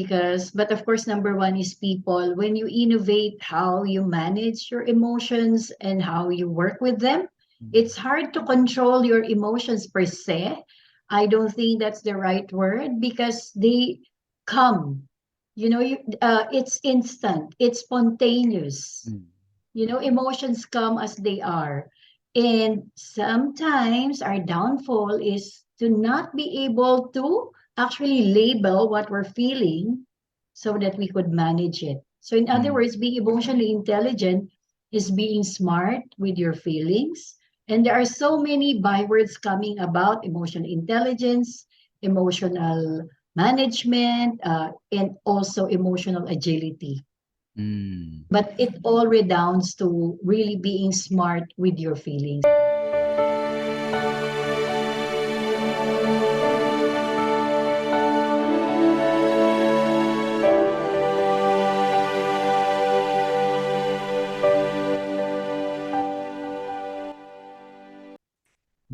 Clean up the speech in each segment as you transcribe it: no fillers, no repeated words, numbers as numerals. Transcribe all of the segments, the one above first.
but of course, number one is people. When you innovate how you manage your emotions and how you work with them, it's hard to control your emotions per se. I don't think that's the right word because they come. It's instant, it's spontaneous. Mm. Emotions come as they are. And sometimes our downfall is to not be able to actually label what we're feeling so that we could manage it. So, in other Mm. words, being emotionally intelligent is being smart with your feelings. And there are so many bywords coming about emotional intelligence, emotional management, and also emotional agility. Mm. But it all redounds to really being smart with your feelings.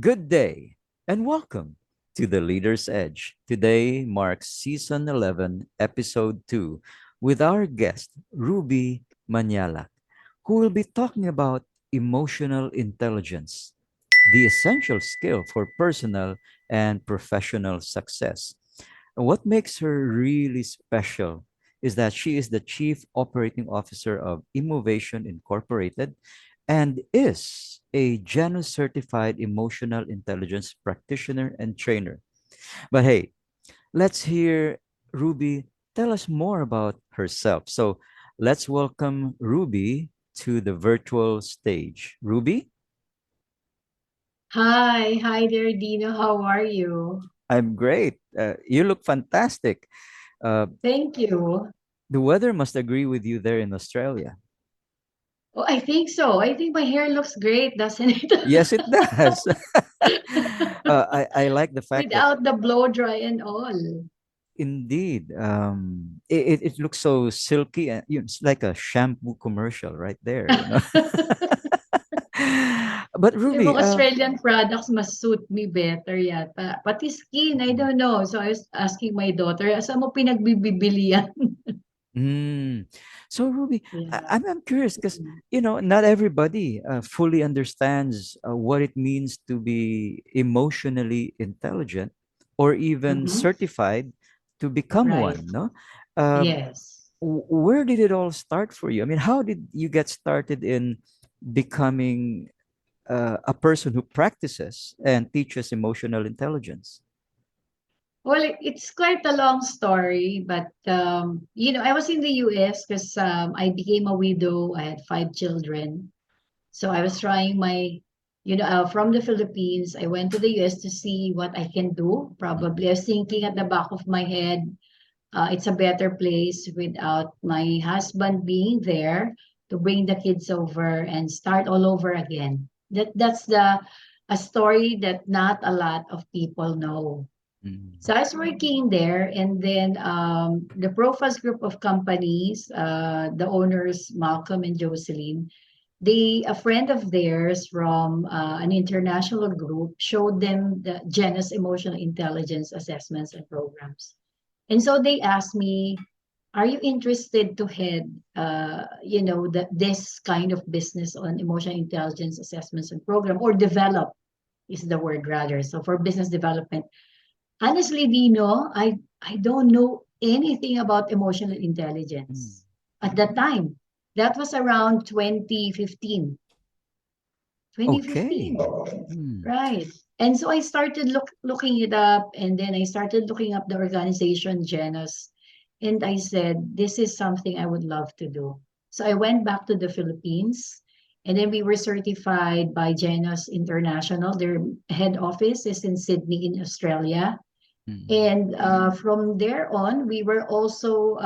Good day and welcome to the Leader's Edge. Today marks season 11, episode 2, with our guest, Ruby Manalac, who will be talking about emotional intelligence, the essential skill for personal and professional success. And what makes her really special is that she is the Chief Operating Officer of Emovation Incorporated and is a Janus certified emotional intelligence practitioner and trainer. But hey, let's hear Ruby tell us more about herself. So let's welcome Ruby to the virtual stage. Ruby, Hi there, Dino. How are you? I'm great. You look fantastic. Uh, Thank you. the weather must agree with you there in Australia. Oh, I think so. I think my hair looks great, doesn't Yes, it does. it? I like the fact that Without the blow dry and all. indeed, it looks so silky and it's like a shampoo commercial right there, you know. But Yung Ruby, mga Australian products must suit me better yata. Pati skin, I don't know. So I was asking my daughter, saan mo pinagbibili yan? mm, so Ruby, Yeah. I'm curious because not everybody fully understands what it means to be emotionally intelligent or even Mm-hmm. certified to become Right. one. No, um, Yes. where did it all start for you? I mean, how did you get started in becoming a person who practices and teaches emotional intelligence? Well, it's quite a long story, but I was in the US because I became a widow. I had 5 children, so I was trying from the Philippines. I went to the US to see what I can do. Mhm. Probably, I was thinking at the back of my head, it's a better place without my husband being there to bring the kids over and start all over again. That's the a story that not a lot of people know. Mhm. So I was working there, and then the Profas group of companies, the owners Malcolm and Jocelyn, a friend of theirs from an international group showed them the Genus Emotional Intelligence assessments and programs. And so they asked me, "Are you interested to head, this kind of business on emotional intelligence assessments and program, or develop?" Is the word rather. So for business development. Honestly, Dino, I don't know anything about emotional Mm. intelligence at that time. That was around 2015. 2015. Okay. Mm. Right. And so I started looking it up, and then I started looking up the organization Genus, and I said, this is something I would love to do. So I went back to the Philippines, and then we were certified by Genus International. Their head office is in Sydney in Australia. Mm. And from there on, we were also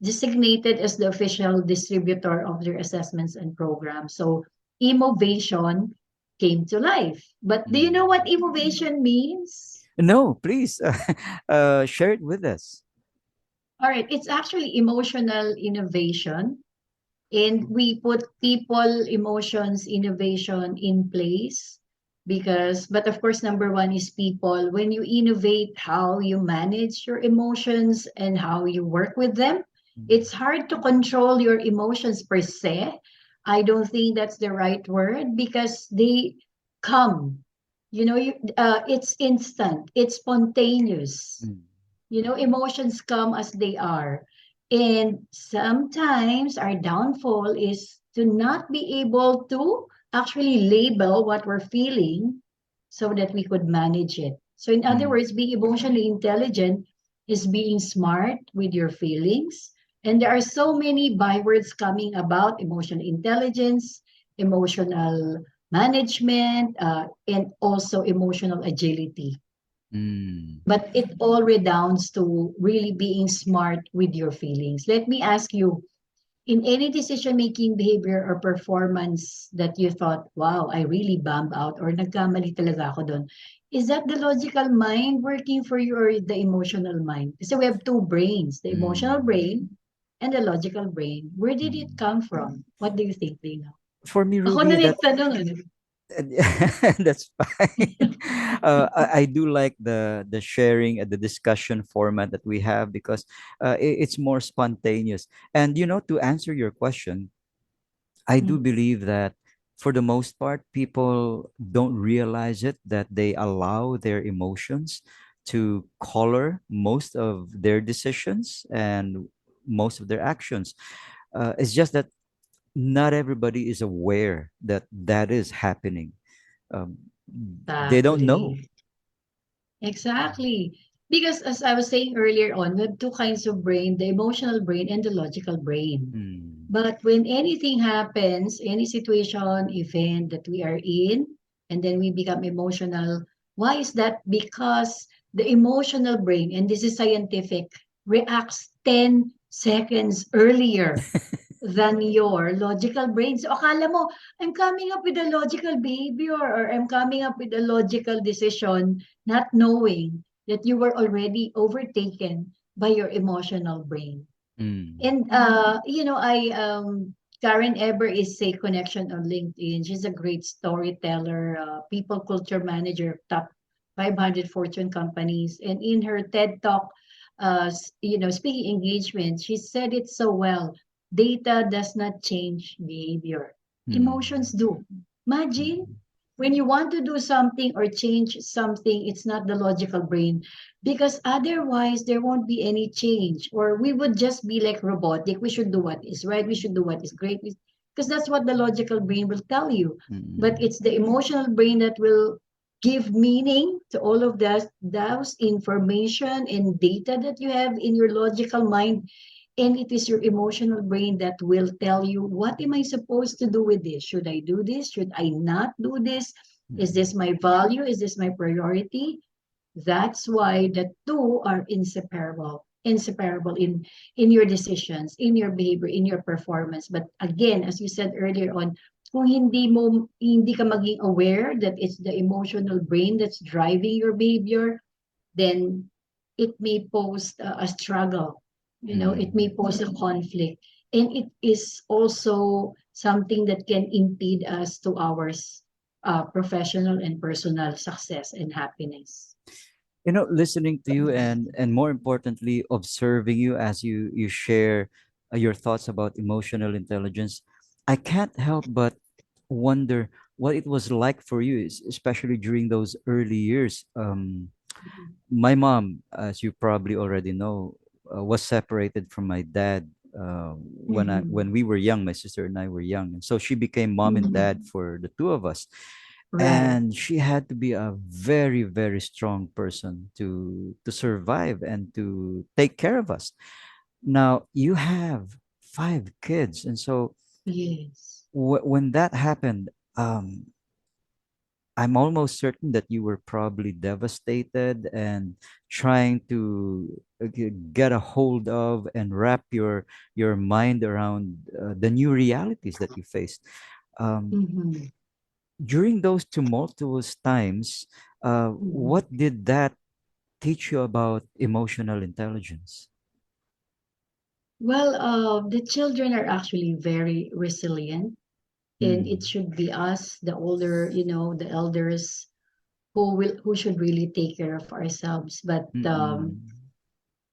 designated as the official distributor of their assessments and programs. So Emovation came to life. But do you know Mm. what Emovation means? No, please share it with us. All right, it's actually emotional innovation. And we put people, emotions, innovation in place because but of course number one is people. When you innovate how you manage your emotions and how you work with them, Mm. it's hard to control your emotions per se. I don't think that's the right word because they come, it's instant, it's spontaneous. Mm. Emotions come as they are. And sometimes our downfall is to not be able to actually label what we're feeling so that we could manage it. So, in other Mm. words, being emotionally intelligent is being smart with your feelings. And there are so many bywords coming about emotional intelligence, emotional management, and also emotional agility. Mm. But it all redounds to really being smart with your feelings. Let me ask you, in any decision making behavior or performance that you thought, wow, I really bummed out or nagkamali talaga ako doon, is that the logical mind working for you or the emotional mind? Kasi we have two brains, the emotional Mm. brain and the logical brain. Where did it Mm. come from? What do you think, Lino? For me, Ako na Ruby, that nagtanong. Ano? that's fine. I do like the sharing and the discussion format that we have because it's more spontaneous. And to answer your question, I do Mm, believe that for the most part, people don't realize it that they allow their emotions to color most of their decisions and most of their actions. It's just that not everybody is aware that that is happening. um, they don't know. exactly. Exactly. Because as I was saying earlier on, we have two kinds of brain, the emotional brain and the logical brain. Mm. But when anything happens, any situation, event that we are in, and then we become emotional, why is that? Because the emotional brain, and this is scientific, reacts 10 seconds earlier than your logical brain. So akala mo, I'm coming up with a logical behavior or I'm coming up with a logical decision, not knowing that you were already overtaken by your emotional brain. Mm. And Karen Eber is a connection on LinkedIn. She's a great storyteller, people culture manager, top 500 Fortune companies. And in her TED talk, speaking engagement, she said it so well. Data does not change behavior. Emotions Mm. do. Imagine Mm. when you want to do something or change something, it's not the logical brain because otherwise there won't be any change or we would just be like robotic. We should do what is right, we should do what is great because that's what the logical brain will tell you, but Mm. it's the emotional brain that will give meaning to all of that those information and data that you have in your logical mind, and it is your emotional brain that will tell you, what am I supposed to do with this? Should I do this? Should I not do this? Is Mm. this my value? Is this my priority? That's why the two are inseparable in your decisions, in your behavior, in your performance. But again, as you said earlier on, kung hindi ka maging aware that it's the emotional brain that's driving your behavior, then it may pose a struggle. It may Mm. pose a conflict, and it is also something that can impede us to our professional and personal success and happiness. Listening to you and more importantly observing you as you share your thoughts about emotional intelligence, I can't help but wonder what it was like for you, especially during those early years. My mom, as you probably already know, was separated from my dad when Mhm. we were young. My sister and I were young, and so she became mom and dad Mhm. for the two of us. Right. And she had to be a very, very strong person to survive and to take care of us. Now you have five kids, and so Yes. when that happened, I'm almost certain that you were probably devastated and trying to get a hold of and wrap your mind around the new realities that you faced. Um, Mhm. During those tumultuous times, Mhm. what did that teach you about emotional intelligence? Well, the children are actually very resilient. and it Mm. should be us, the older, the elders, who should really take care of ourselves. But Mm-mm.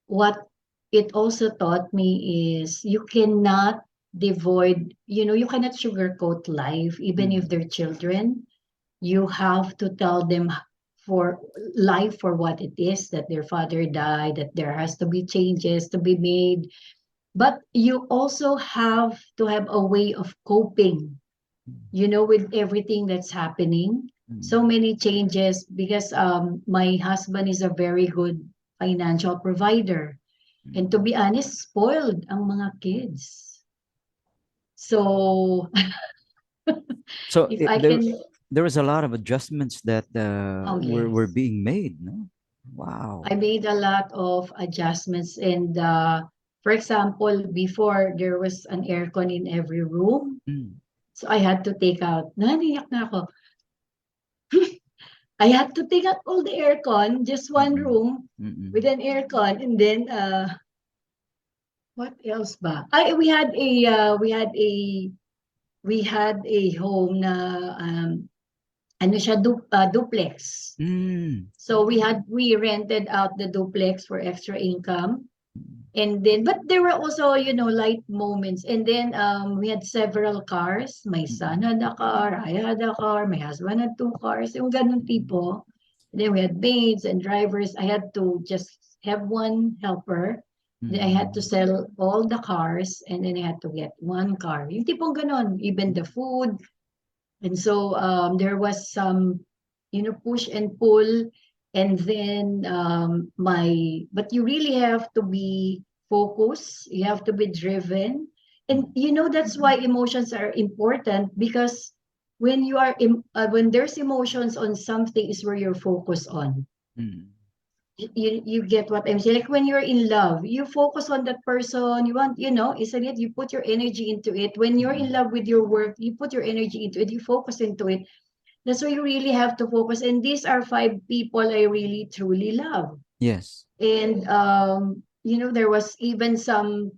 what it also taught me is you cannot devoid, you cannot sugarcoat life, even if Mm. they're children. You have to tell them for life for what it is, that their father died, that there has to be changes to be made. But you also have to have a way of coping, with everything that's happening. So Mm. many changes because my husband is a very good financial provider. And to Mm. be honest, spoiled ang mga kids. So So if I can, there was a lot of adjustments that oh were yes, being made, no? I Wow. made a lot of adjustments. And for example, before there was an aircon in every room. Mm. So I had to take out, naniyak na ako. I had to take out all the aircon, just one Mm-mm. room with Mm-mm. an aircon, and then what else ba? I we had a home na ano siya duplex. Mm. So we rented out the duplex for extra income. And then, but there were also, light moments. And then we had several cars. My son Mm-mm. had a car, I had a car, my husband had two cars, yung ganun tipo. And then we had maids and drivers. I had to just have one helper. Then I had to Mm-mm. sell all the cars, and then I had to get one car. Yung tipong ganun, even the food. And so there was some, push and pull. And then but you really have to be focused. You have to be driven. And Mm. that's why emotions are important, because when there's emotions on something is where you're focused on. Mm. You get what I'm saying? Like when you're in love, you focus on that person. You want, isn't it? You put your energy into it. When you're in Mm-mm. love with your work, you put your energy into it. You focus into it. That's why you really have to focus. And these are five people I really truly love. Yes. And there was even some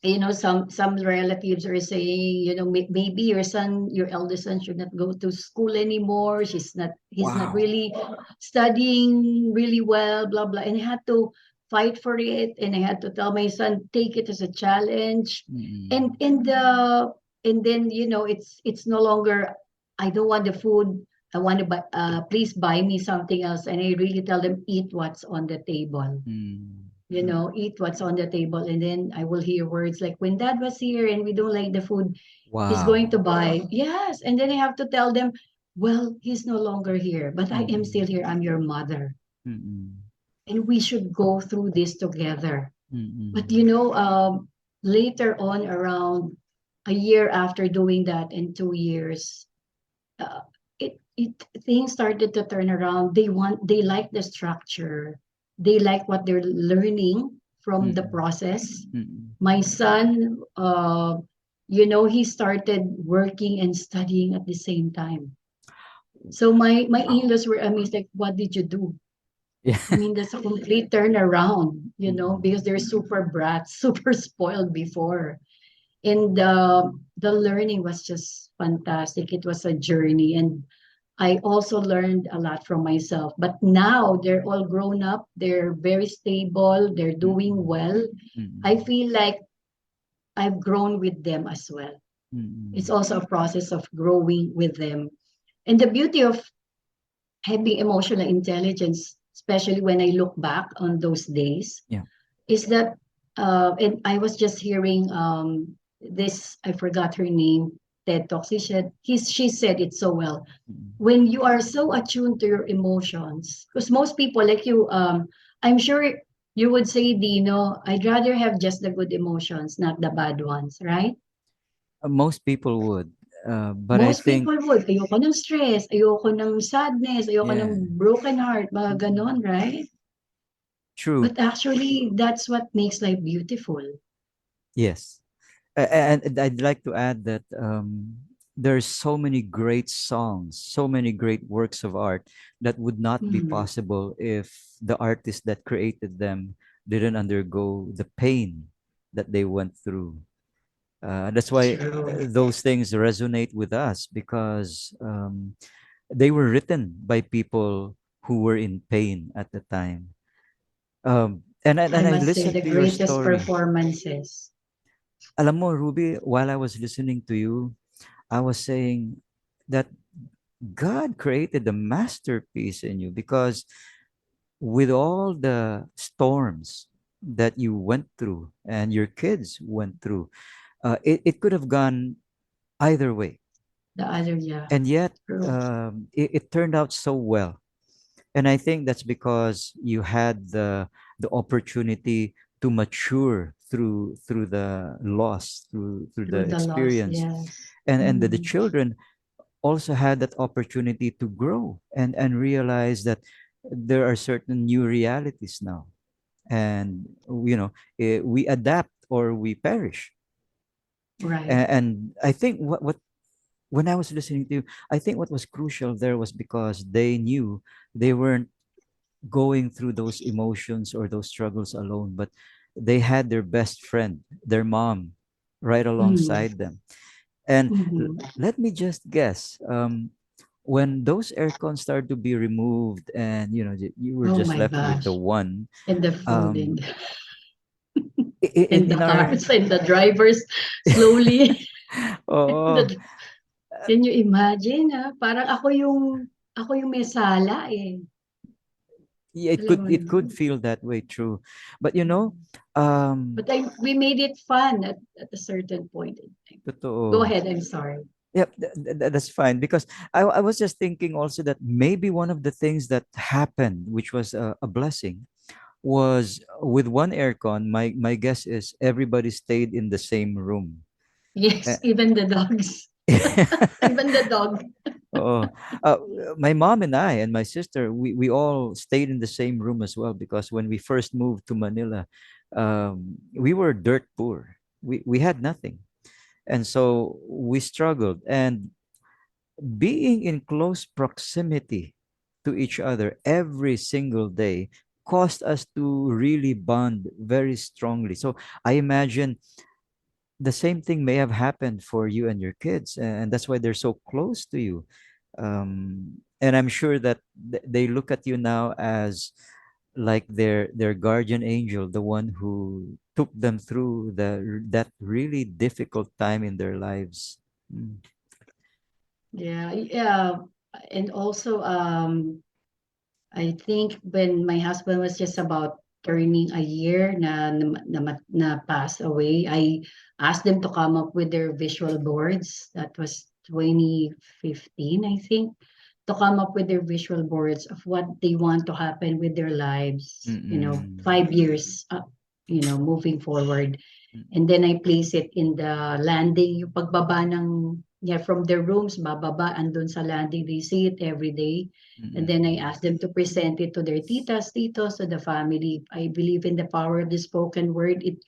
relatives are saying, maybe your eldest son should not go to school anymore. He's not Wow. really studying really well, blah blah. And I had to fight for it, and I had to tell my son, take it as a challenge. Mm-mm. And then it's no longer, I don't want the food, I want to buy, please buy me something else. And I really tell them, eat what's on the table, Mm. eat what's on the table. And then I will hear words like, when dad was here and we don't like the food, he's going Wow. to buy. Yes. And then I have to tell them, well, he's no longer here, but I am still Mm-mm. here. I'm your mother. Mm-mm. And we should go through this together. But Mm-mm. later on, around a year after doing that, and 2 years, uh, it things started to turn around. They like the structure. They like what they're learning from the Mm-mm. process. Mm-mm. My son, he started working and studying at the same time. So my Wow. in-laws were amazed, like, what did you do? Yeah. I mean, that's a complete turnaround, because Mm-mm. they're super brats, super spoiled before. And the learning was just fantastic. It was a journey. And I also learned a lot from myself. But now they're all grown up, they're very stable, they're doing Mm-mm. well. I Mm-mm. feel like I've grown with them as well. It's Mm-mm. also a process of growing with them. And the beauty of having emotional intelligence, especially when I look back on those days, Yeah. is that, and I was just hearing this, I forgot her name, TED Talk. She said it so well. Mm-mm. When you are so attuned to your emotions, because most people like you, I'm sure you would say, Dino, I'd rather have just the good emotions, not the bad ones, right? Most people would, but I Most think people would. Ayoko ng stress, ayoko ng sadness, ayoko ng yeah. broken heart, mga Mm-mm. ganon, right? True. But actually, that's what makes life beautiful. Yes. And I'd like to add that there's so many great songs, so many great works of art that would not be Mhm. possible if the artist that created them didn't undergo the pain that they went through. That's why True. those things resonate with us because they were written by people who were in pain at the time. And I I must say listened the to your greatest story. performances. Alam mo, Ruby, while I was listening to you, I was saying that God created a masterpiece in you because with all the storms that you went through and your kids went through, it could have gone either way. The other, yeah. And yet, True. it turned out so well. And I think that's because you had the opportunity to mature through the loss, through the Through the loss, experience, yes. and the Mm, children also had that opportunity to grow and realize that there are certain new realities now, and we adapt or we perish. right. And I think what when I was listening to you, I think what was crucial there was because they knew they weren't going through those emotions or those struggles alone, but they had their best friend, their mom, right Mm, alongside them. And mhm. let me just guess, when those aircons started to be removed and you were Oh just my left with the gosh. one, And the food um, and in the our cars and the drivers slowly. oh, the, can you imagine, parang ako yung may sala eh. yeah, it Alam could mo it naman. could feel that way, true. But Mm. um But we made it fun at a certain point in time. Go totoo. ahead, I'm sorry. Yep, that's fine because I was just thinking also that maybe one of the things that happened, which was a blessing, was with one aircon. My guess is everybody stayed in the same room. Yes, Eh, even the dogs. Even the dog. oh, uh, my mom and I and my sister, we all stayed in the same room as well because when we first moved to Manila, we were dirt poor. We had nothing, and so we struggled. And being in close proximity to each other every single day caused us to really bond very strongly. So I imagine the same thing may have happened for you and your kids, and that's why they're so close to you. And I'm sure that they look at you now as like their guardian angel, the one who took them through that really difficult time in their lives. Mm. Yeah, yeah. And also, I think when my husband was just about turning a year na passed away, I asked them to come up with their visual boards. That was 2015, I think, to come up with their visual boards of what they want to happen with their lives, Mm-mm. 5 years, moving forward. Mm, And then I place it in the landing, yung pagbaba yeah, from their rooms, bababa, andun sa landing, they see it every day. And then I mm, ask them to present it to their titas, titos, to the family. I believe in the power of the spoken word. It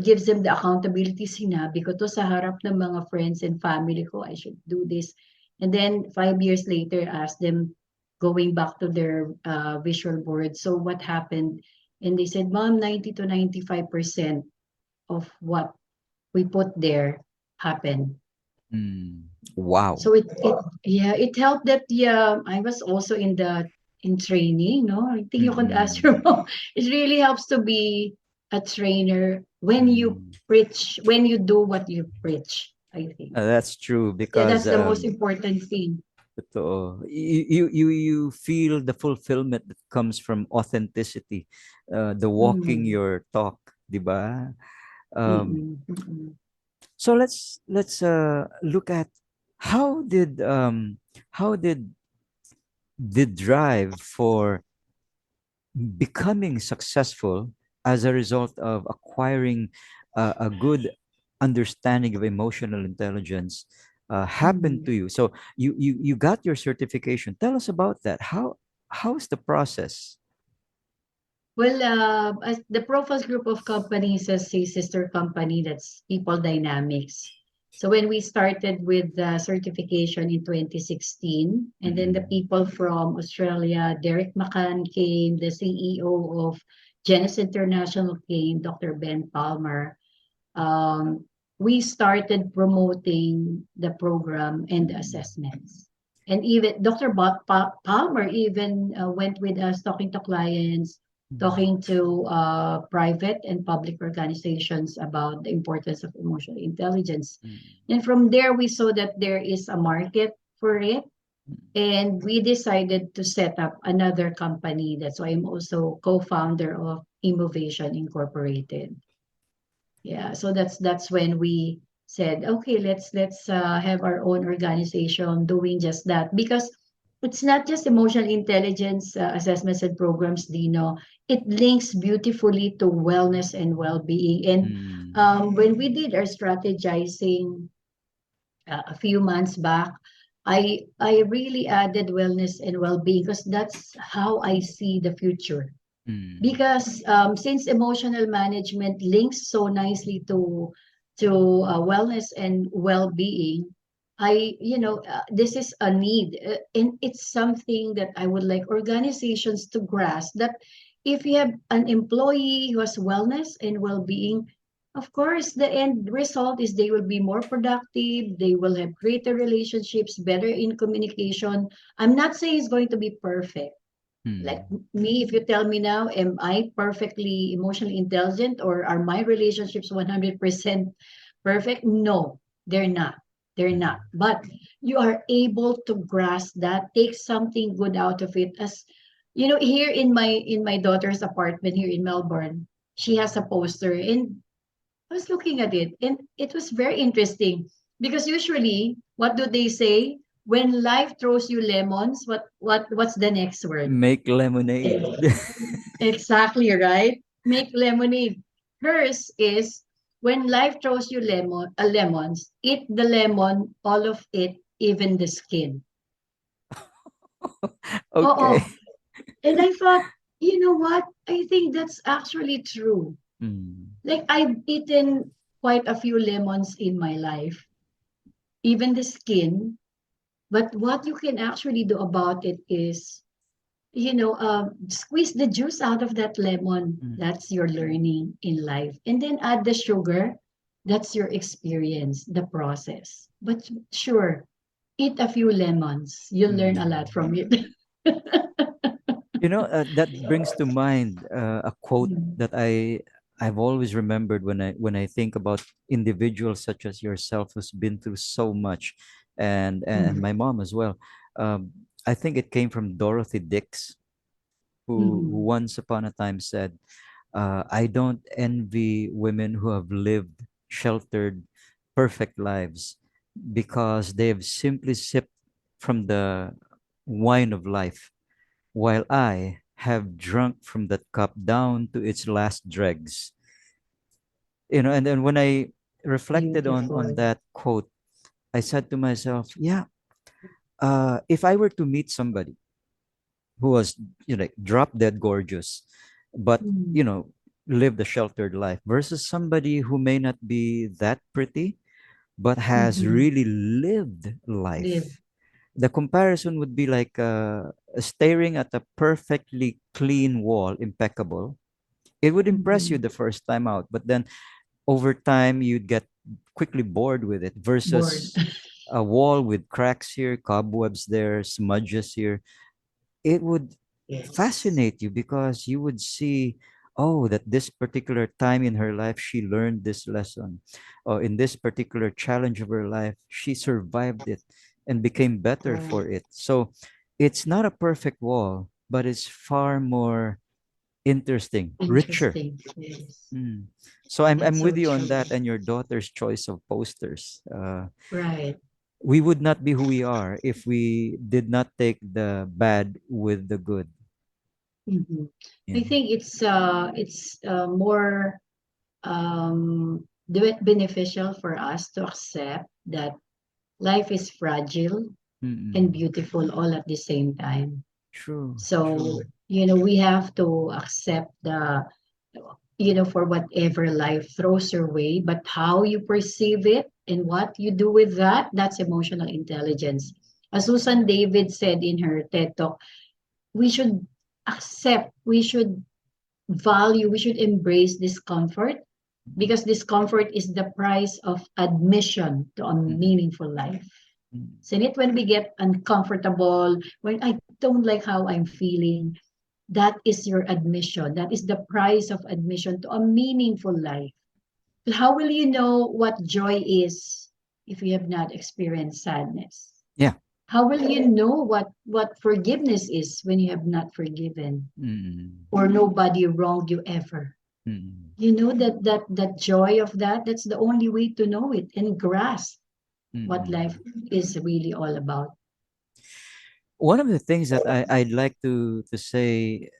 gives them the accountability. Sinabi ko to sa harap ng mga friends and family ko, I should do this. And then 5 years later, ask them going back to their visual board. So what happened? And they said, Mom, 90 to 95% of what we put there happened. mm. Wow. So it helped that, yeah, I was also in training, no? I think you could ask Mm-mm. your mom. It really helps to be a trainer when you Mm. preach, when you do what you preach, I think. That's true Yeah, because that's the most important thing. totoo. You feel the fulfillment that comes from authenticity, the walking Mm, your talk, di ba? Um, mm, mm. so let's look at how did um how did the drive for becoming successful as a result of acquiring a good understanding of emotional intelligence happen to Mm. you. So you got your certification. Tell us about that. How's the process? Well, as the Profas group of companies as a sister company, that's People Dynamics. So when we started with the certification in 2016, and then the Mm-mm. people from Australia, Derek McCann came, the CEO of Genesis International came, Dr. Ben Palmer. we started promoting the program and the Mm. assessments. And even Dr. Palmer even went with us talking to clients, Mm. talking to private and public organizations about the importance of emotional intelligence. Mm. And from there, we saw that there is a market for it. Mm. And we decided to set up another company. That's why I'm also co-founder of Emovation Incorporated. Yeah, so that's when we said, okay, let's have our own organization doing just that, because it's not just emotional intelligence assessments and programs, Dino. It links beautifully to wellness and well-being. And Mm. when we did our strategizing a few months back, I really added wellness and well-being because that's how I see the future, Mm. because since emotional management links so nicely to wellness and well-being, this is a need, and it's something that I would like organizations to grasp, that if you have an employee who has wellness and well-being, of course the end result is they will be more productive, they will have greater relationships, better in communication. I'm not saying it's going to be perfect. Like Mm. me, if you tell me now, am I perfectly emotionally intelligent, or are my relationships 100% perfect? No, they're not. They're not. Mm. But you are able to grasp that, take something good out of it. As you know, here in my daughter's apartment here in Melbourne, she has a poster, and I was looking at it, and it was very interesting, because usually, what do they say? When life throws you lemons, what's the next word? Make lemonade. Exactly right. Make lemonade. Hers is, when life throws you lemons, eat the lemon, all of it, even the skin. Okay. Oh. And I thought, you know what? I think that's actually true. Mm. Like, I've eaten quite a few lemons in my life, even the skin. But what you can actually do about it is, squeeze the juice out of that lemon. Mm. That's your learning in life. And then add the sugar. That's your experience, the process. But sure, eat a few lemons. You'll learn a lot Mm. from it. That brings to mind a quote Mm, that I've always remembered when I think about individuals such as yourself who's been through so much, and mm, my mom as well. I think it came from Dorothy Dix, who mm, once upon a time said, "I don't envy women who have lived sheltered, perfect lives, because they have simply sipped from the wine of life, while I have drunk from that cup down to its last dregs." And then when I reflected on beautiful. that quote, I said to myself, yeah, if I were to meet somebody who was, drop dead gorgeous, but, Mm, you know, lived a sheltered life, versus somebody who may not be that pretty, but has mhm. really lived Live. life, the comparison would be like staring at a perfectly clean wall, impeccable. It would impress you Mhm. the first time out, but then over time you'd get quickly bored with it, Bored. versus a wall with cracks here, cobwebs there, smudges here. It would Yes. fascinate you because you would see, oh, that this particular time in her life she learned this lesson, or in this particular challenge of her life she survived it and became better Right. for it. So it's not a perfect wall, but it's far more interesting, richer. Interesting. Yes. Mm. So I'm That's with so you on true. that, and your daughter's choice of posters. Right. We would not be who we are if we did not take the bad with the good. Mhm. Yeah. I think it's more beneficial for us to accept that life is fragile and Mm-mm. beautiful all at the same time. True, So, true. we have to accept for whatever life throws your way, but how you perceive it and what you do with that, that's emotional intelligence. As Susan David said in her TED Talk, we should accept, we should value, we should embrace discomfort, because discomfort is the price of admission to a Mm-mm. meaningful life. Mm-mm. Isn't it when we get uncomfortable, when I don't like how I'm feeling, that is your admission. That is the price of admission to a meaningful life. How will you know what joy is if you have not experienced sadness? Yeah. How will you know what forgiveness is when you have not forgiven Mm-mm. or nobody wronged you ever? Mm-mm. You know that joy of that, that's the only way to know it and grasp what Mm-mm. life is really all about. One of the things that I'd like to say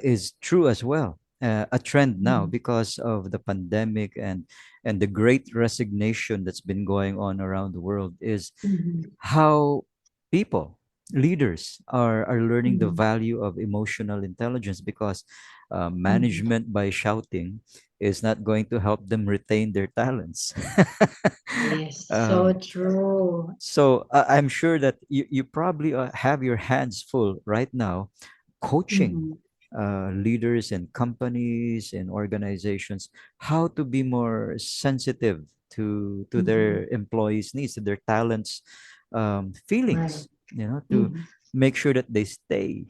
is true as well. A trend now Mhm. because of the pandemic and the great resignation that's been going on around the world is Mhm. how people, leaders, are learning the Mhm. value of emotional intelligence because Mhm. management by shouting is not going to help them retain their talents. Yes, so um, true. so I'm sure that you probably have your hands full right now coaching Mhm. leaders and companies and organizations how to be more sensitive to Mhm. their employees' needs, to their talents, Right. feelings, to Mhm. make sure that they stay.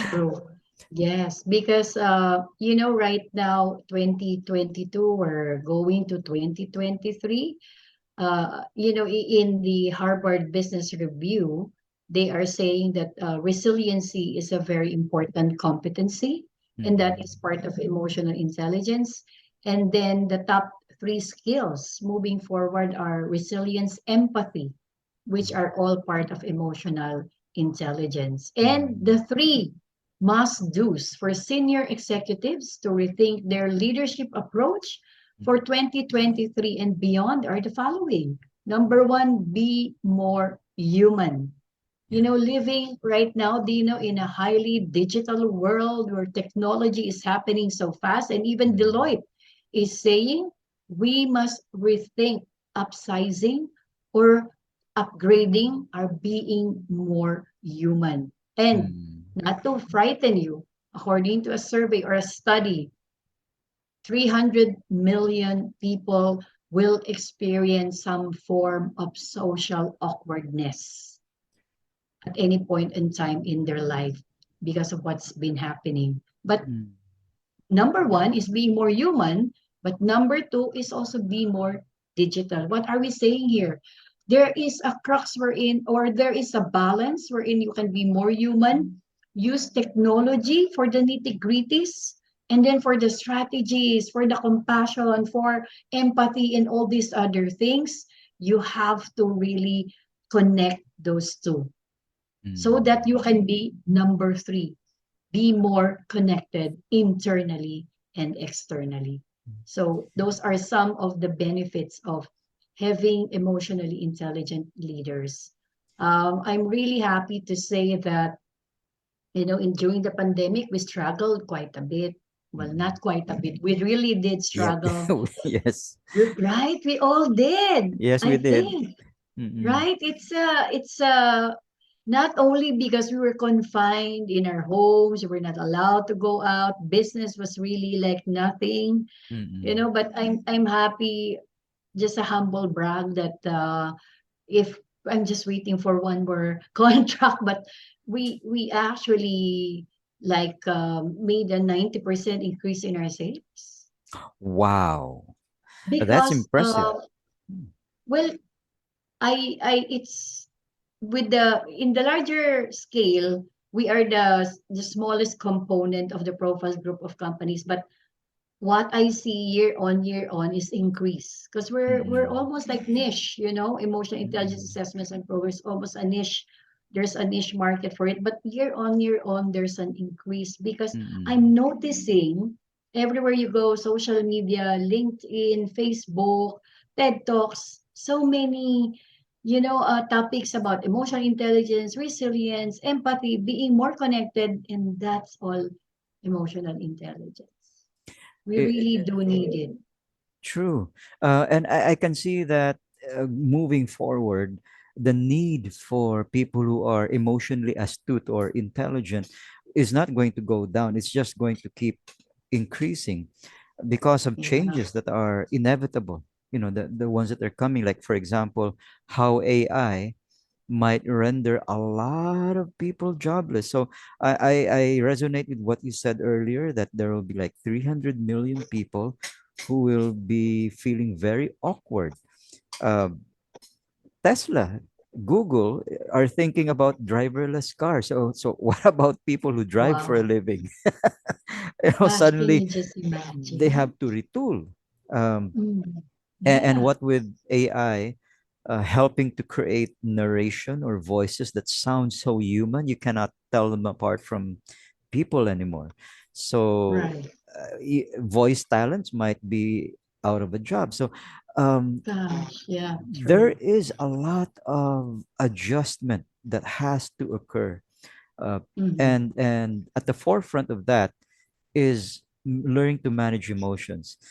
True. Yes, because right now, 2022, we're going to 2023. In the Harvard Business Review, they are saying that resiliency is a very important competency, and that Mm-mm. is part of emotional intelligence. And then the top three skills moving forward are resilience, empathy, which are all part of emotional intelligence. And Mm-mm. the three must do's for senior executives to rethink their leadership approach for 2023 and beyond are the following. Number one, be more human. Yeah. Living right now, in a highly digital world where technology is happening so fast, and even Mm-mm. Deloitte is saying we must rethink upsizing or upgrading our being more human. And Mm-mm. not to frighten you, according to a survey or a study, 300 million people will experience some form of social awkwardness at any point in time in their life because of what's been happening. But Mm-mm. number one is being more human, but number two is also be more digital. What are we saying here? There is a crux wherein, or there is a balance wherein you can be more human, use technology for the nitty gritties, and then for the strategies, for the compassion, for empathy, and all these other things, you have to really connect those two so Mm-mm. that you can be number three, be more connected internally and externally. So those are some of the benefits of having emotionally intelligent leaders. I'm really happy to say that, during the pandemic, we struggled quite a bit. Well, Mm-mm. not quite a bit. We really did Yep. struggle. Yes. Right? We all did, Yes, I we did. think. Mm-mm. Right? It's not only because we were confined in our homes, we were not allowed to go out. Business was really like nothing, Mm-mm. but I'm happy, just a humble brag that if I'm just waiting for one more contract, but we actually like made a 90% increase in our sales Wow. That's because impressive. Mm. well, I it's with the in the larger scale, we are the smallest component of the profiles group of companies, but what I see year on is increase because we're Mm-mm. almost like niche, emotional intelligence Mm-mm. assessments and progress, almost a niche. There's a niche market for it, but year on, there's an increase because Mm-mm. I'm noticing everywhere you go, social media, LinkedIn, Facebook, TED Talks, so many, topics about emotional intelligence, resilience, empathy, being more connected, and that's all emotional intelligence. We really do need it. True. And I can see that moving forward, the need for people who are emotionally astute or intelligent is not going to go down. It's just going to keep increasing. because of Yeah. changes that are inevitable. The ones that are coming, like for example, how AI might render a lot of people jobless. So I resonate with what you said earlier, that there will be like 300 million people who will be feeling very awkward. Uh, Tesla, Google are thinking about driverless cars. So what about people who drive for a Wow. living? Gosh, can Suddenly you just they imagine? have to retool. Um, Mm. and Yeah. what with AI helping to create narration or voices that sound so human, you cannot tell them apart from people anymore. So Right. voice talents might be out of a job. So um, Gosh, yeah, there true. is a lot of adjustment that has to occur. Uh, Mm-hmm. and at the forefront of that is learning to manage emotions.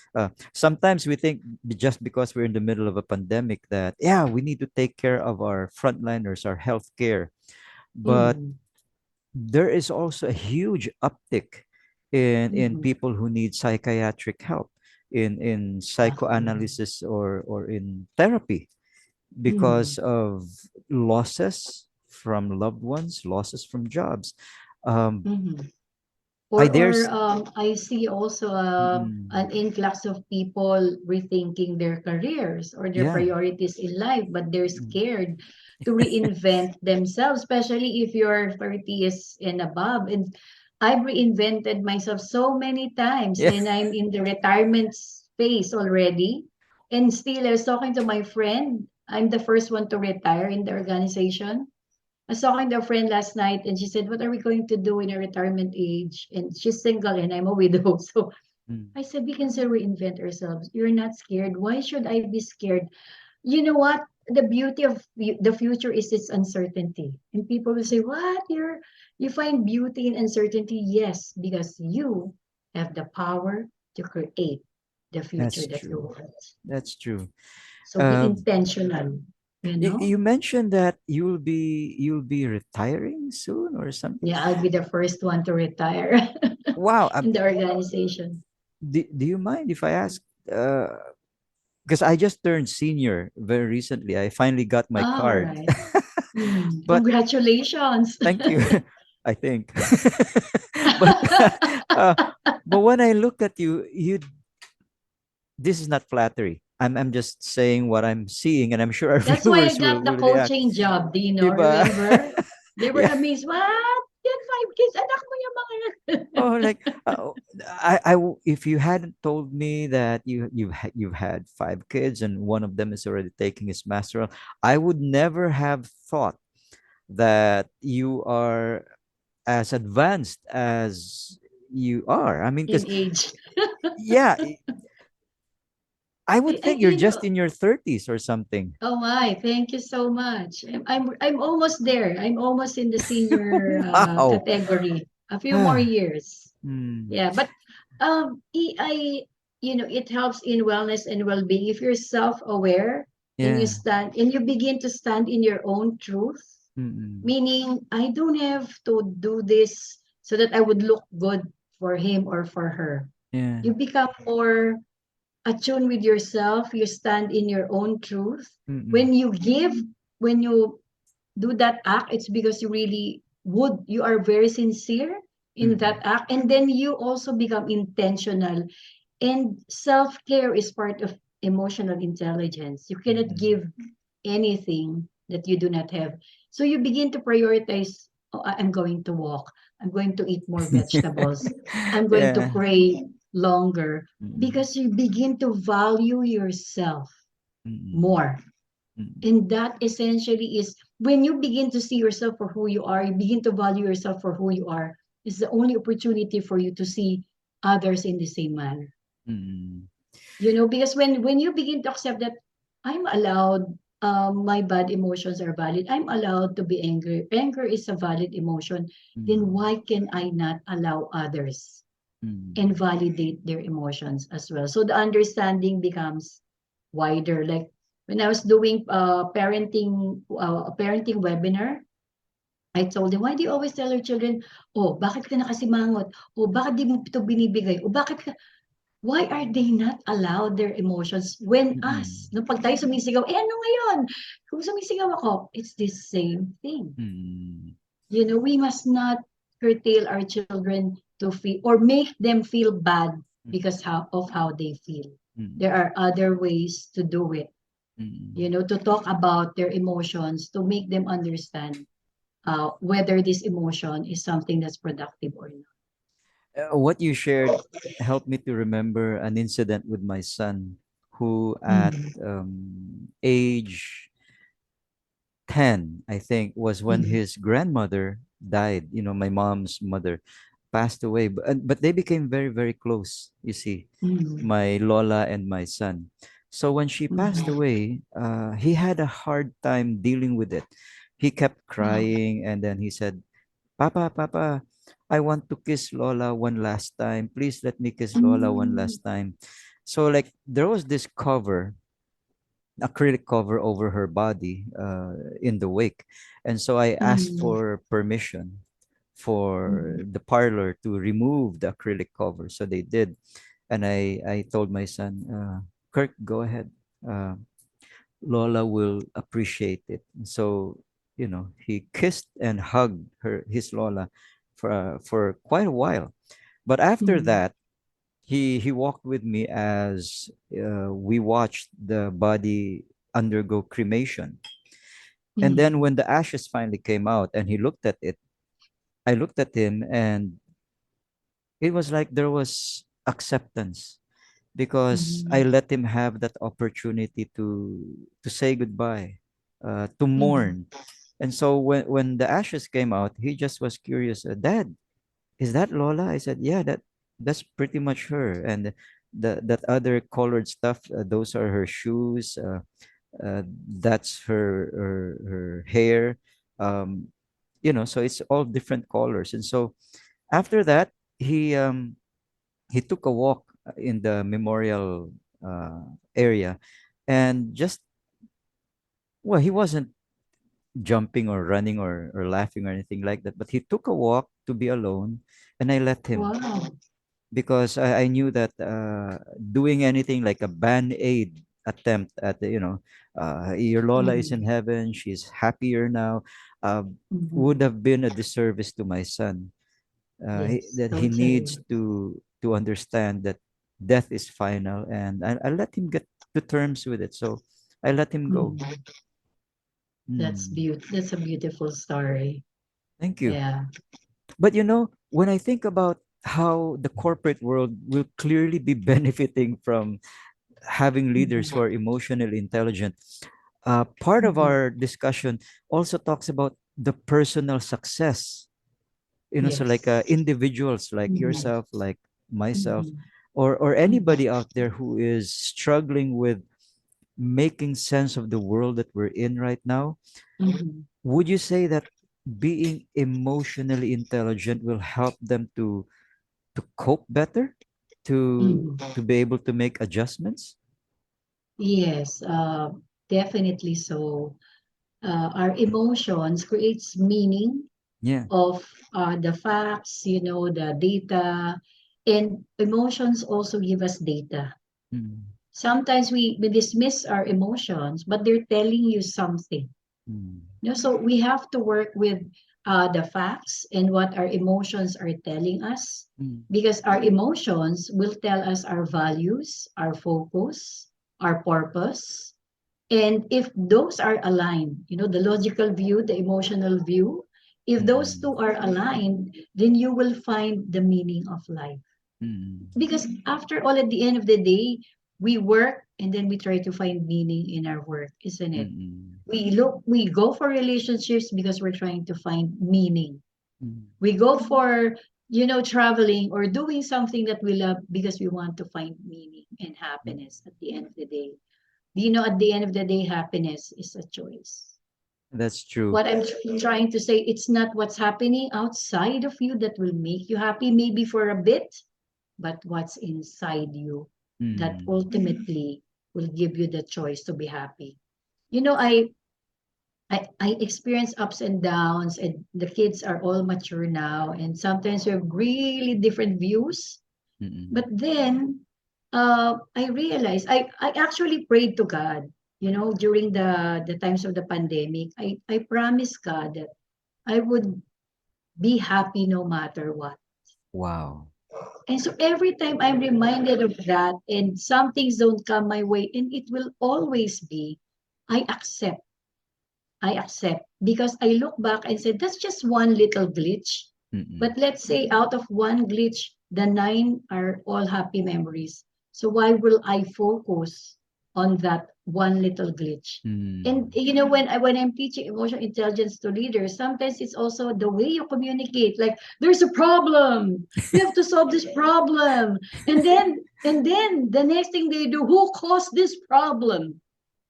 Sometimes we think just because we're in the middle of a pandemic that, yeah, we need to take care of our frontliners, our healthcare. But Mm. there is also a huge uptick in Mm-hmm. people who need psychiatric help, in Definitely. psychoanalysis or in therapy, Mm. because of losses from loved ones, losses from jobs. Um, Mm-hmm. I Or there's I see also Mm-mm. an influx of people rethinking their careers or their Yeah. priorities in life, but they're Mm. scared to reinvent themselves, especially if you're 30s and above. And I've reinvented myself so many times, Yeah. and I'm in the retirement space already. And still, I was talking to my friend. I'm the first one to retire in the organization. I was talking to a friend last night and she said, what are we going to do in our retirement age? And she's single and I'm a widow. So Mm. I said, we can still reinvent ourselves. You're not scared. Why should I be scared? You know what? The beauty of the future is its uncertainty. And people will say, what? You find beauty in uncertainty? Yes, because you have the power to create the future That's that you true. want. That's true. So be Um, intentional, you know? you mentioned that you'll be retiring soon or something. Yeah, I'll be the first one to retire Wow. in the organization. Do you mind if I ask? Because I just turned senior very recently. I finally got my All card. right. But Congratulations. thank you. I think. but uh, but when I look at you, this is not flattery. I'm just saying what I'm seeing, and I'm sure our That's why I viewers will got the will react. coaching job, Dino. Diba? Remember? They were Yeah. amazed. What? You had 5 kids? Anak mo yung mga yan. Oh, like if you hadn't told me that you've had 5 kids and one of them is already taking his masteral, I would never have thought that you are as advanced as you are. I mean, because In age. yeah, I would think you're You just know, in your 30s or something. oh my, thank you so much. I'm almost there. I'm almost in the senior Wow. category. A few more Ah, years. mm, Yeah, but it helps in wellness and well-being if you're self-aware and yeah. you begin to stand in your own truth, Mm-mm. meaning I don't have to do this so that I would look good for him or for her. Yeah. You become more attuned with yourself, you stand in your own truth. Mm-mm. When you give, when you do that act, it's because you are very sincere in that Mm-mm. act. And then you also become intentional. And self-care is part of emotional intelligence. You cannot Mm-mm. give anything that you do not have. So you begin to prioritize, oh, I'm going to walk. I'm going to eat more vegetables. I'm going to Yeah. pray longer Mm-mm. because you begin to value yourself Mm-mm. more. Mm-mm. And that essentially is when you begin to see yourself for who you are, you begin to value yourself for who you are. It's the only opportunity for you to see others in the same manner. Mm-mm. Because when you begin to accept that I'm allowed, my bad emotions are valid, I'm allowed to be angry, anger is a valid emotion, then Mm-mm. why can I not allow others Mm-mm. and validate their emotions as well? So the understanding becomes wider. Like when I was doing a parenting webinar, I told them, why do you always tell your children, oh, bakit ka nakasimangot? Oh, bakit di mo ito binibigay? Oh, bakit ka? Why are they not allowed their emotions when us? Mm, No, pag tayo sumisigaw, eh ano ngayon? Kung sumisigaw ako, it's the same thing. mm, We must not curtail our children to feel or make them feel bad mm, because of how they feel. There mm, are other ways to do it, mm. to talk about their emotions, to make them understand whether this emotion is something that's productive or not. What you shared helped me to remember an incident with my son who at Mm, age 10, I think, was when mm, his grandmother died. My mom's mother passed away, but they became very, very close, you see, mm, my Lola and my son. So when she passed mm. away, he had a hard time dealing with it. He kept Wow. crying, and then he said, Papa, Papa, I want to kiss Lola one last time. Please let me kiss Lola one Mm, last time. So, like, there was this cover, acrylic cover over her body in the wake. And so I asked mm, for permission for mm, the parlor to remove the acrylic cover. So they did. And I told my son, Kirk, go ahead. Uh, Lola will appreciate it. So, he kissed and hugged his Lola for quite a while. But after mm, that, he walked with me as we watched the body undergo cremation. And then mm, when the ashes finally came out and he looked at it, I looked at him and it was like there was acceptance because I mm, let him have that opportunity to say goodbye, to mm, mourn. And so when the ashes came out, he just was curious. Dad, is that Lola? I said, yeah, that's pretty much her. And that other colored stuff, those are her shoes. That's her hair. Um, so it's all different colors. And so after that, he um, he took a walk in the memorial area, and just well, he wasn't jumping or running or laughing or anything like that, but he took a walk to be alone, and I let him wow. because I knew that doing anything like a band-aid attempt at your Lola is in Mm, heaven, she's happier now, uh, would mm. have been a disservice to my son. Yes, That he needs totally. to understand that death is final, and I let him get to terms with it. So I let him go. Mm. Mm, That's a beautiful story. thank you. Yeah. But when I think about how the corporate world will clearly be benefiting from having leaders who Mhm, are emotionally intelligent, part of mhm. our discussion also talks about the personal success. So like Yes. individuals like Mhm, yourself, like myself, mhm, or mhm, anybody out there who is struggling with making sense of the world that we're in right now. mhm, Would you say that being emotionally intelligent will help them to cope better, to mhm. be able to make adjustments? Yes, definitely so. Our emotions creates meaning Yeah. of the facts, the data, and emotions also give us data. Mm, Sometimes we dismiss our emotions, but they're telling you something. mm, So we have to work with the facts and what our emotions are telling us, mm, because our emotions will tell us our values, our focus, our purpose. And if those are aligned, the logical view, the emotional view, if those mm, two are aligned, then you will find the meaning of life. mm, Because after all, at the end of the day, we work and then we try to find meaning in our work, isn't mm, it? mm, We go for relationships because we're trying to find meaning. mm, We go for, traveling or doing something that we love because we want to find meaning and mm. happiness at the end of the day. At the end of the day, happiness is a choice. That's true. What I'm trying to say, it's not what's happening outside of you that will make you happy, maybe for a bit, but what's inside you that Mm, ultimately will give you the choice to be happy. You know, I experience ups and downs, and the kids are all mature now, and sometimes we have really different views. mm, But then I realized I actually prayed to God, during the times of the pandemic. I promised God that I would be happy no matter what. Wow. And so every time I'm reminded of that and some things don't come my way, and it will always be, I accept. I accept because I look back and said, that's just one little glitch. Mm-mm. But let's say out of one glitch, the nine are all happy memories. So why will I focus on that one little glitch? And Mm. when I'm teaching emotional intelligence to leaders, sometimes it's also the way you communicate. Like there's a problem, we have to solve this problem, and then the next thing they do, who caused this problem?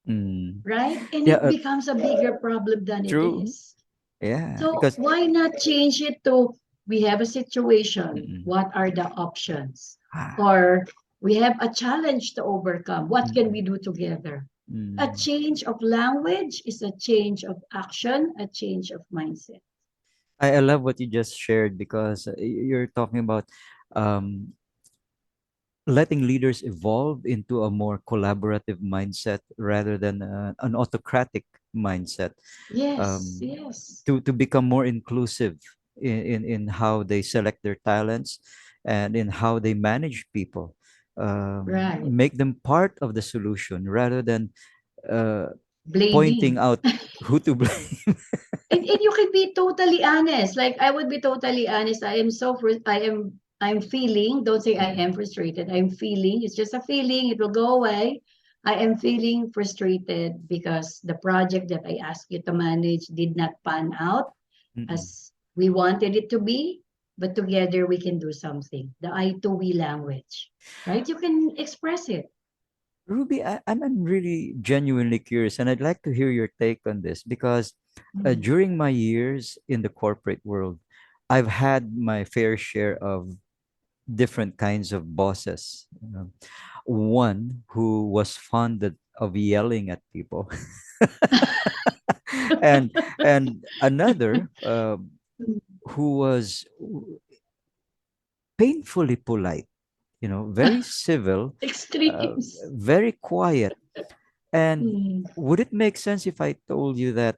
Mm. Right? And Yeah, it becomes a bigger problem than it true. is. Yeah, So because why not change it to, we have a situation, mm-mm. what are the options? Ah, Or we have a challenge to overcome, what can mm-mm. we do together? A Mm. change of language is a change of action, a change of mindset. I love what you just shared because you're talking about um, letting leaders evolve into a more collaborative mindset rather than an autocratic mindset, Yes, um, yes, to become more inclusive in how they select their talents and in how they manage people, right. make them part of the solution rather than uh, pointing Blaming. out who to blame. And you can be totally honest. Like I would be totally honest. I'm feeling, don't say I am frustrated. I'm feeling, it's just a feeling, it will go away. I am feeling frustrated because the project that I asked you to manage did not pan out Mm-mm. as we wanted it to be, but together we can do something. The I to we language, right? You can express it. Ruby, I'm really genuinely curious, and I'd like to hear your take on this because Mm. during my years in the corporate world, I've had my fair share of different kinds of bosses. One who was fond of yelling at people, and another who was painfully polite. Very civil, Extremes. very quiet. And Mm. would it make sense if I told you that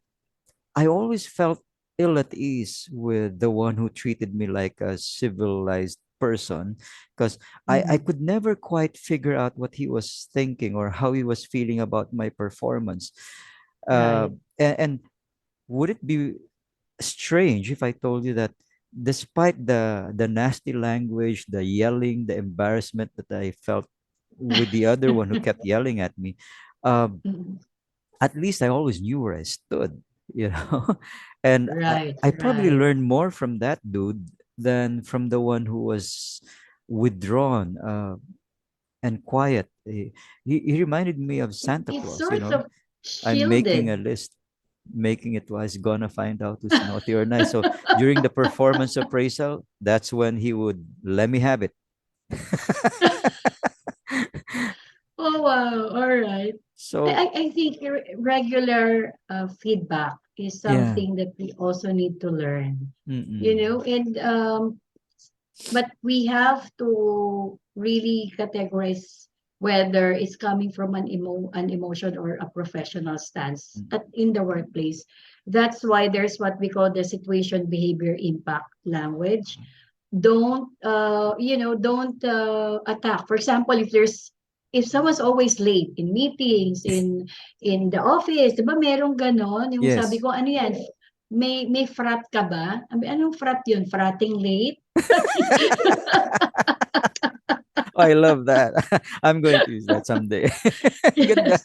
I always felt ill at ease with the one who treated me like a civilized person because I Mm. could never quite figure out what he was thinking or how he was feeling about my performance. Uh, Right. and would it be strange if I told you that despite the nasty language, the yelling, the embarrassment that I felt with the other one who kept yelling at me, um, Mm. at least I always knew where I stood, you know. And Right, I probably right. learned more from that dude than from the one who was withdrawn and quiet. He reminded me of Santa It's Claus, sort of I'm making shielded. a list, making it was gonna find out who's naughty or nice. So during the performance appraisal, that's when he would let me have it. Oh, wow. All right. So I think regular feedback is yeah. something that we also need to learn, Mm-mm. and but we have to really categorize whether it's coming from an emotion or a professional stance in the workplace. That's why there's what we call the situation behavior impact language. Don't attack. For example, if someone's always late in meetings, in the office, 'di ba merong ganon? Yung sabi Yes. ko, ano yan? May frat ka ba? Anong frat yun? Fratting late? I love that. I'm going to use that someday. Ganda. Yes.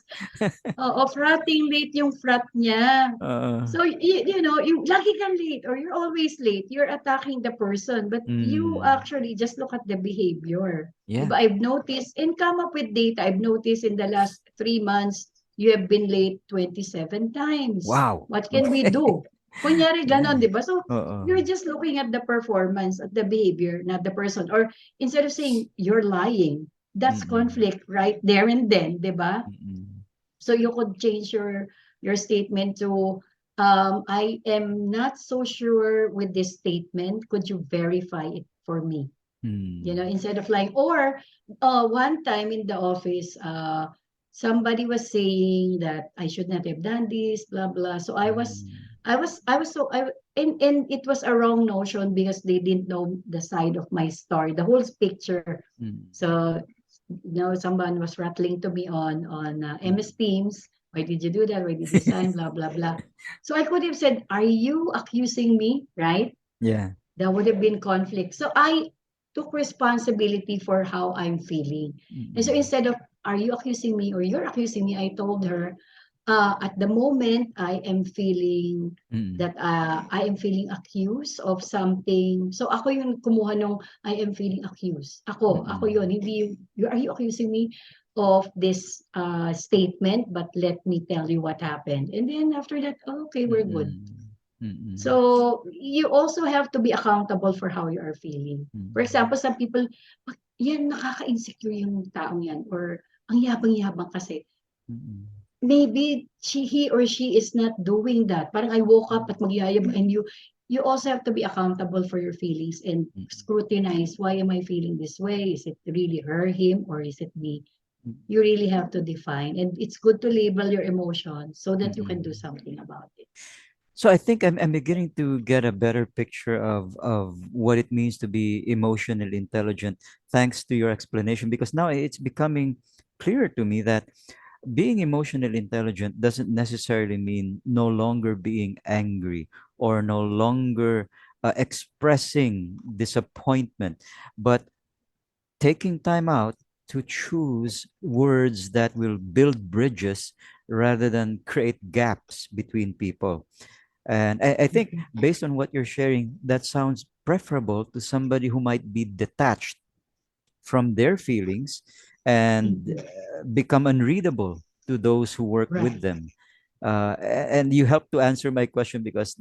Oo, fratting late yung frat niya. Uh, So, you lagi kang late or you're always late, you're attacking the person, but you mm, actually just look at the behavior. yeah. Diba? I've noticed and come up with data. I've noticed in the last 3 months, you have been late 27 times. Wow. What can we Okay. do? Kunyari Yeah. ganon, di ba? So, Uh-uh. you're just looking at the performance, at the behavior, not the person. Or instead of saying, you're lying, that's Mm-mm. conflict right there and then, di ba? Mm-mm. So you could change your statement to, I am not so sure with this statement. Could you verify it for me? Mm. instead of lying. Or one time in the office, somebody was saying that I should not have done this, blah blah. So Mm. I was so I and it was a wrong notion because they didn't know the side of my story, the whole picture. Mm. So someone was rattling to me on Mm. MS Teams. Why did you do that? Why did you sign? Blah blah blah. So I could have said, "Are you accusing me?" Right? Yeah. There would have been conflict. So I took responsibility for how I'm feeling. And so Mm. instead of, are you accusing me or you're accusing me, I told her, at the moment, I am feeling Mm. that I am feeling accused of something. So ako yung kumuha nung I am feeling accused. Ako Mm. yun. Hindi, are you accusing me of this statement? But let me tell you what happened. And then after that, oh, okay, we're good. Mm. Mm. So you also have to be accountable for how you are feeling. For example, some people, yan, nakaka-insecure yung taong yan or ang yabang-yabang kasi. Mm. Maybe he or she is not doing that. Parang I woke up Mm. at magyayabang and you also have to be accountable for your feelings and Mm. scrutinize, why am I feeling this way? Is it really her, him, or is it me? Mm. You really have to define. And it's good to label your emotions so that you can do Mm. something about it. So I think I'm beginning to get a better picture of what it means to be emotionally intelligent thanks to your explanation, because now it's becoming clear to me that being emotionally intelligent doesn't necessarily mean no longer being angry or no longer expressing disappointment, but taking time out to choose words that will build bridges rather than create gaps between people. And I think based on what you're sharing, that sounds preferable to somebody who might be detached from their feelings and Mhm. become unreadable to those who work with Right. them. And you helped to answer my question, because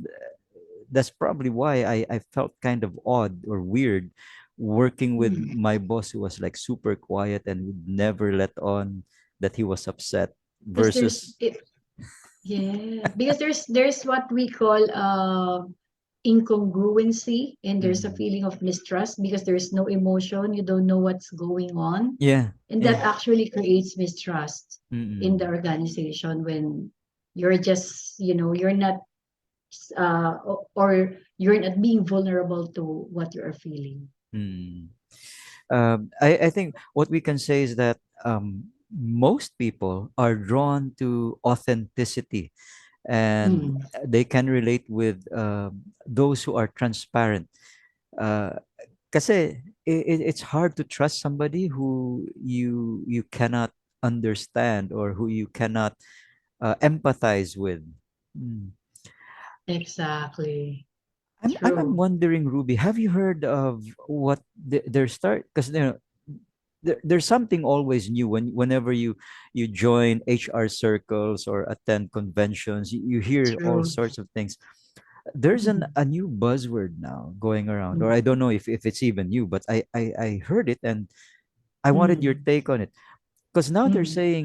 that's probably why I felt kind of odd or weird working with Mm. my boss, who was like super quiet and would never let on that he was upset, Because there's versus it, yeah, because there's what we call incongruency, and there's a Mhm. feeling of mistrust because there's no emotion, you don't know what's going on, Yeah, and that yeah. actually creates mistrust in the Mm-mm. organization when you're just, you're not or you're not being vulnerable to what you are feeling. Mm. I think what we can say is that most people are drawn to authenticity, and Mm. they can relate with those who are transparent. Uh, Kasi it's hard to trust somebody who you cannot understand or who you cannot empathize with. Mm. Exactly. I'm True. wondering, Ruby, have you heard of what their start? Because there's something always new whenever you join HR circles or attend conventions. You hear all True. sorts of things. There's Mhm. a new buzzword now going around, or I Mm. don't know if it's even new, but I heard it and I wanted your Mm. take on it, because now they're Mm. saying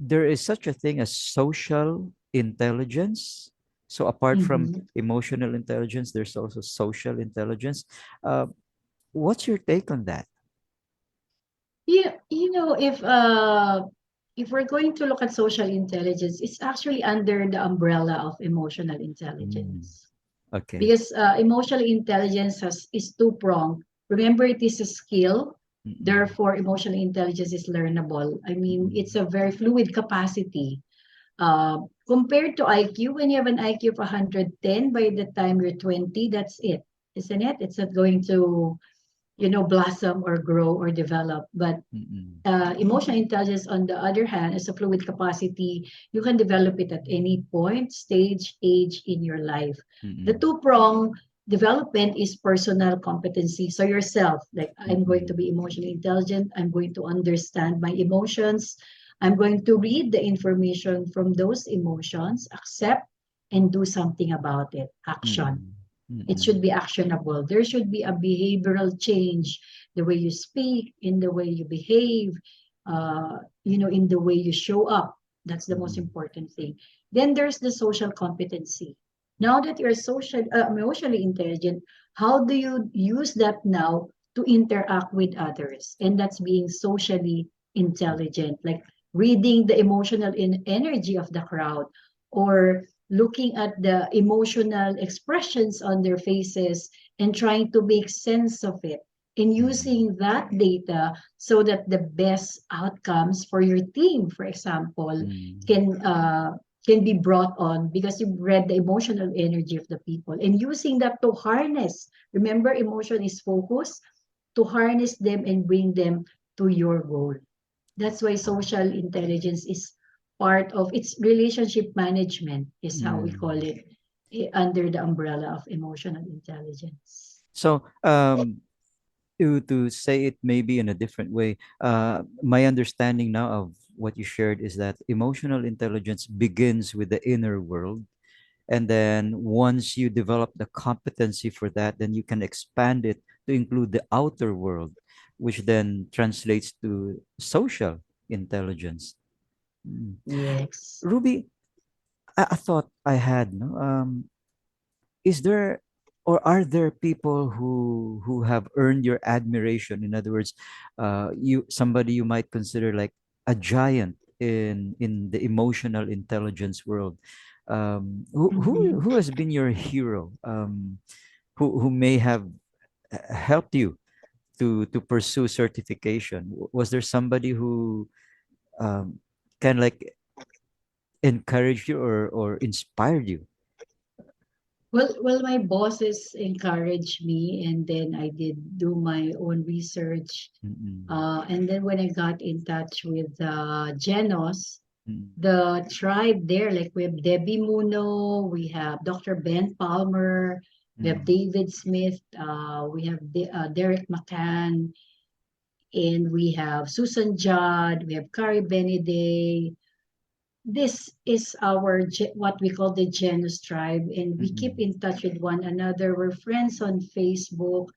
there is such a thing as social intelligence. So apart from Mhm. emotional intelligence, there's also social intelligence. Uh, what's your take on that? Yeah, if we're going to look at social intelligence, it's actually under the umbrella of emotional Mm, intelligence. okay. Because emotional intelligence is two-pronged. Remember, it is a skill, Mm-mm, therefore emotional intelligence is learnable. I mean, mm-mm, it's a very fluid capacity. Compared to IQ, when you have an IQ of 110, by the time you're 20, that's it, isn't it? It's not going to, blossom or grow or develop. But mm-mm, emotional intelligence, on the other hand, is a fluid capacity. You can develop it at any point, stage, age in your life. The mm-mm, two-prong development is personal competency. So yourself, like I'm going to mm-mm, be emotionally intelligent. I'm going to understand my emotions. I'm going to read the information from those emotions, accept, and do something about it. Action. mm-mm, It mm-mm, should be actionable. There should be a behavioral change, the way you speak, in the way you behave, in the way you show up. That's the most mm-mm, important thing. Then there's the social competency. Now that you're emotionally intelligent, how do you use that now to interact with others. And that's being socially intelligent, like reading the emotional energy of the crowd, or looking at the emotional expressions on their faces and trying to make sense of it, and Mm. using that data so that the best outcomes for your team, for example, Mm. can uh, can be brought on because you've read the emotional energy of the people, and using that to harness. Remember, emotion is focus, to harness them and bring them to your goal. That's why social intelligence is part of its relationship management, is how we call Mm. it, under the umbrella of emotional intelligence. So, to say it maybe in a different way, my understanding now of what you shared is that emotional intelligence begins with the inner world, and then once you develop the competency for that, then you can expand it to include the outer world, which then translates to social intelligence. Mm. Yes. Ruby, I thought I had, no? Is there or are there people who have earned your admiration? In other words, you somebody you might consider like a giant in the emotional intelligence world. Who Mhm. has been your hero? Who may have helped you to pursue certification? Was there somebody who um, kind of like encouraged you or inspired you? Well, my bosses encouraged me, and then I did do my own research. Mm-mm, And then when I got in touch with Genos, mm-mm, the tribe there, like we have Debbie Muno, we have Dr. Ben Palmer, we have mm-mm, David Smith, we have Derek McCann, and we have Susan Judd, we have Carrie Beneday. This is our what we call the Genus tribe, and we keep mm-mm, in touch with one another. We're friends on Facebook.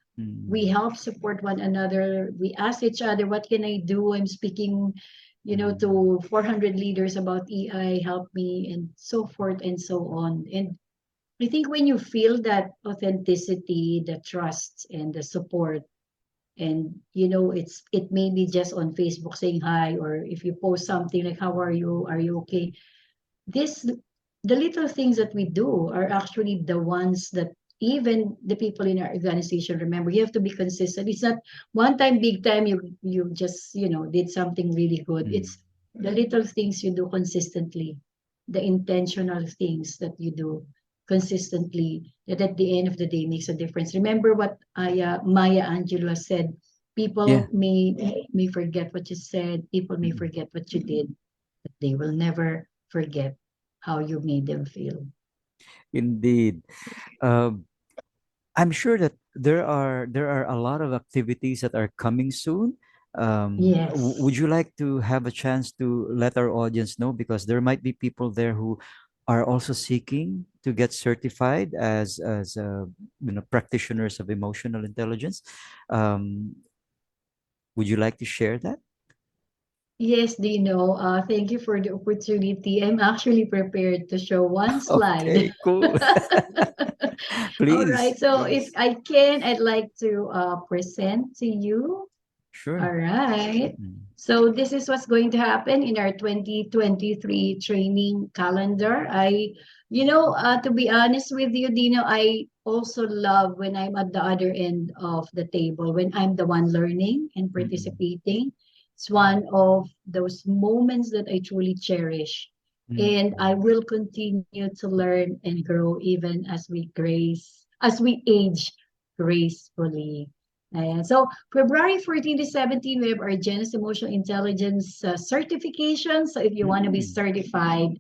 We mm-mm. help support one another. We ask each other, "What can I do?" I'm speaking, Mm, to 400 leaders about EI. Help me, and so forth and so on. And I think when you feel that authenticity, the trust, and the support, and it may be just on Facebook saying hi, or if you post something like, "How are you okay?" this The little things that we do are actually the ones that even the people in our organization remember. You have to be consistent. It's not one time, big time, you just did something really good. mm. It's the little things you do consistently, the intentional things that you do consistently, that at the end of the day makes a difference. Remember what Maya Angelou said: Yeah. people may forget what you said, people may Mm-mm. forget what you did, but they will never forget how you made them feel. Indeed. Um, I'm sure that there are a lot of activities that are coming soon. Would Yes. you like to have a chance to let our audience know, because there might be people there who are also seeking to get certified as practitioners of emotional intelligence. Um, would you like to share that? Yes, Dino. Thank you for the opportunity. I'm actually prepared to show one slide. Okay, cool. All right. Please, So if please. I can, I'd like to present to you. Sure. All right. Mm, So this is what's going to happen in our 2023 training calendar. To be honest with you, Dino, I also love when I'm at the other end of the table, when I'm the one learning and mm, participating. It's one of those moments that I truly cherish. mm, And I will continue to learn and grow even as we age gracefully. And so February 14 to 17, we have our Genus Emotional Intelligence certification. So if you want to be mm, certified,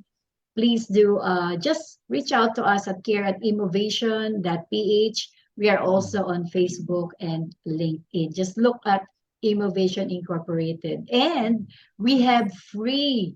please do just reach out to us at care@emovation.ph. We are mm, also on Facebook and LinkedIn. Just look at Emovation Incorporated. And we have free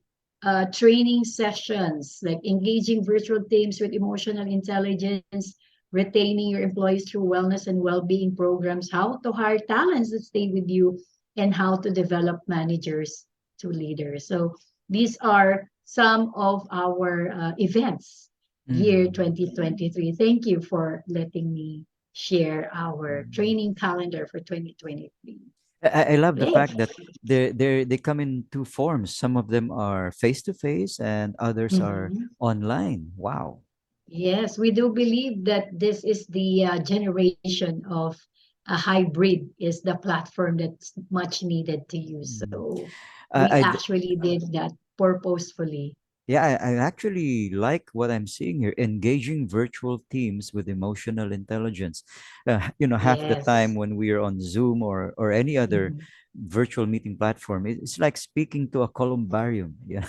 training sessions like engaging virtual teams with emotional intelligence, retaining your employees through wellness and well-being programs, how to hire talents that stay with you, and how to develop managers to leaders. So these are some of our events year mm. 2023. Thank you for letting me share our Mm. training calendar for 2023. I love the Yay! fact that they come in two forms. Some of them are face to face, and others are Mhm. online. Wow. Yes, we do believe that this is the generation of a hybrid is the platform that's much needed to use. Mm. So we I actually did that purposefully. Yeah, I actually like what I'm seeing here. Engaging virtual teams with emotional intelligence. Half the time Yes. when we are on Zoom or any other Mhm. virtual meeting platform, it's like speaking to a columbarium. Yeah,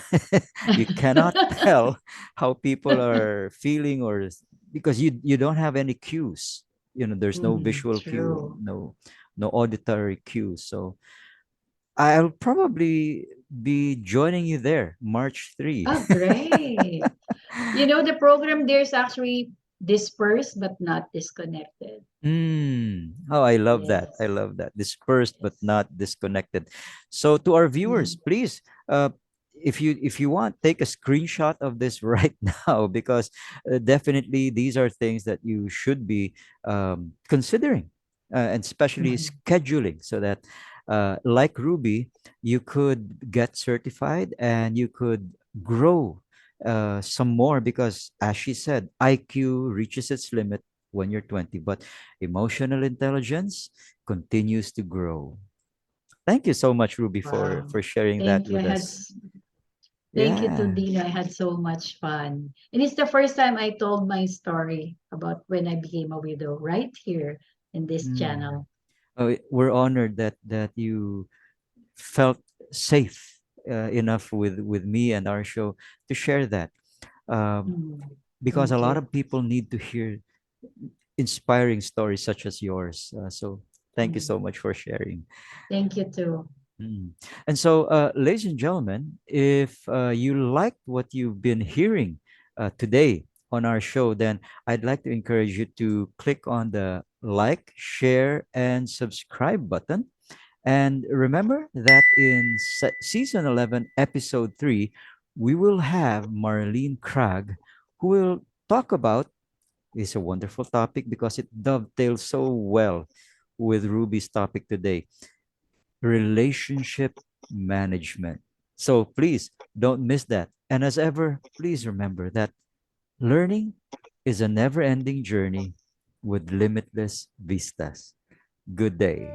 you cannot tell how people are feeling, because you don't have any cues. There's no Mhm. visual cue, True. no auditory cue. So I'll probably be joining you there, March 3. Oh, great. The program there is actually dispersed but not disconnected. Oh, I love that. I Yes. love that. Dispersed but Yes. not disconnected. So to our viewers, Mhm. please, if you want, take a screenshot of this right now, because definitely these are things that you should be considering, and especially Mhm. scheduling, so that, like Ruby, you could get certified and you could grow some more, because as she said, IQ reaches its limit when you're 20, but emotional intelligence continues to grow. Thank you so much, Ruby, for Wow. sharing that Thank you. with us. Thank you to Yeah. Dino. I had so much fun. And it's the first time I told my story about when I became a widow right here in this Mm. channel. Oh, we're honored that you felt safe enough with me and our show to share that, um, Mm. because a Thank lot you. of people need to hear inspiring stories such as yours. So thank you Mm. so much for sharing. Thank you too. Mm. And so, ladies and gentlemen, if you liked what you've been hearing today on our show, then I'd like to encourage you to click on the like, share, and subscribe button. And remember that in season 11, episode 3, we will have Marlene Krag, who will talk about, it's a wonderful topic because it dovetails so well with Ruby's topic today, relationship management. So please don't miss that. And as ever, please remember that learning is a never ending journey with limitless vistas. Good day.